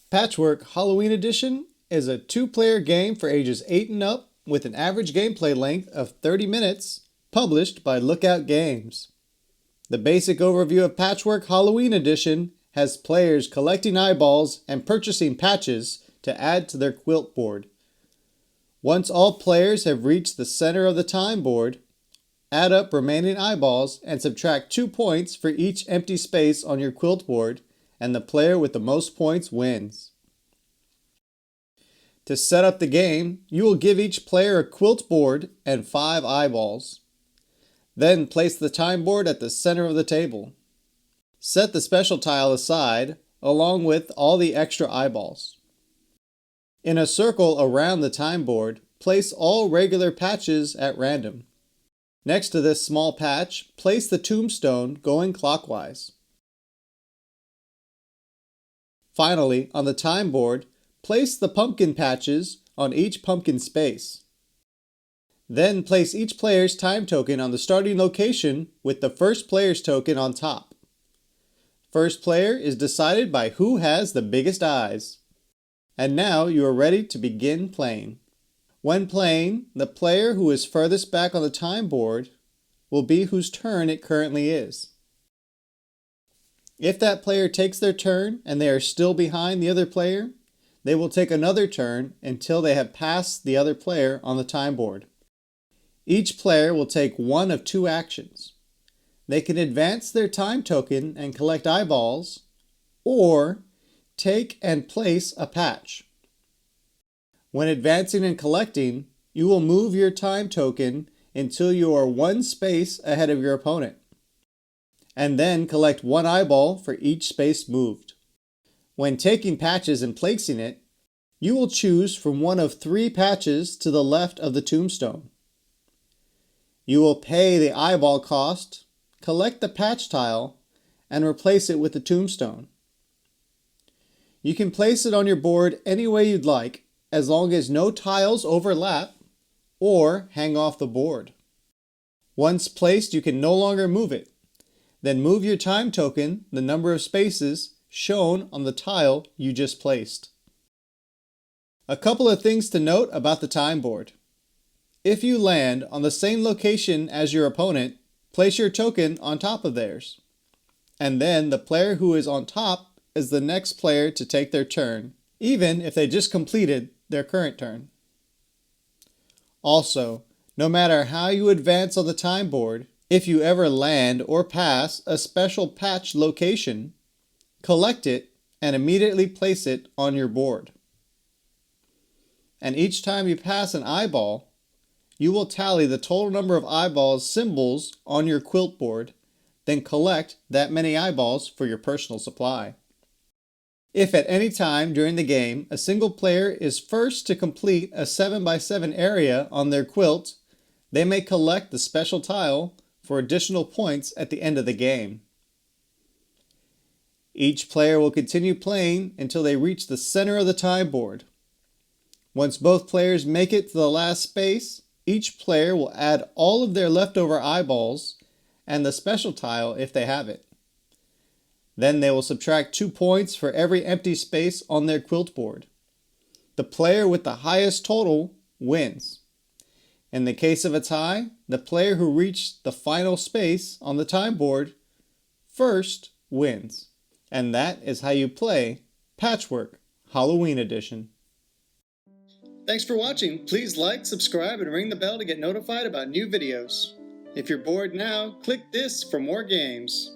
Patchwork Halloween Edition is a two-player game for ages 8 and up with an average gameplay length of 30 minutes, published by Lookout Games. The basic overview of Patchwork Halloween Edition has players collecting eyeballs and purchasing patches to add to their quilt board. Once all players have reached the center of the time board, add up remaining eyeballs and subtract 2 points for each empty space on your quilt board, and the player with the most points wins. To set up the game, you will give each player a quilt board and 5 eyeballs. Then place the time board at the center of the table. Set the special tile aside, along with all the extra eyeballs. In a circle around the time board, place all regular patches at random. Next to this small patch, place the tombstone going clockwise. Finally, on the time board, place the pumpkin patches on each pumpkin space. Then place each player's time token on the starting location with the first player's token on top. First player is decided by who has the biggest eyes. And now you are ready to begin playing. When playing, the player who is furthest back on the time board will be whose turn it currently is. If that player takes their turn and they are still behind the other player, they will take another turn until they have passed the other player on the time board. Each player will take one of 2 actions. They can advance their time token and collect eyeballs, or take and place a patch. When advancing and collecting, you will move your time token until you are 1 space ahead of your opponent, and then collect 1 eyeball for each space moved. When taking patches and placing it, you will choose from one of 3 patches to the left of the tombstone. You will pay the eyeball cost, collect the patch tile, and replace it with the tombstone. You can place it on your board any way you'd like, as long as no tiles overlap or hang off the board. Once placed, you can no longer move it. Then move your time token the number of spaces shown on the tile you just placed. A couple of things to note about the time board. If you land on the same location as your opponent, place your token on top of theirs. And then the player who is on top is the next player to take their turn, even if they just completed their current turn. Also, no matter how you advance on the time board, if you ever land or pass a special patch location, collect it and immediately place it on your board. And each time you pass an eyeball, you will tally the total number of eyeballs symbols on your quilt board, then collect that many eyeballs for your personal supply. If at any time during the game a single player is first to complete a 7x7 area on their quilt, they may collect the special tile for additional points at the end of the game. Each player will continue playing until they reach the center of the time board. Once both players make it to the last space, each player will add all of their leftover eyeballs and the special tile if they have it. Then they will subtract 2 points for every empty space on their quilt board. The player with the highest total wins. In the case of a tie, the player who reached the final space on the time board first wins. And that is how you play Patchwork Halloween Edition. Thanks for watching. Please like, subscribe, and ring the bell to get notified about new videos. If you're bored now, click this for more games.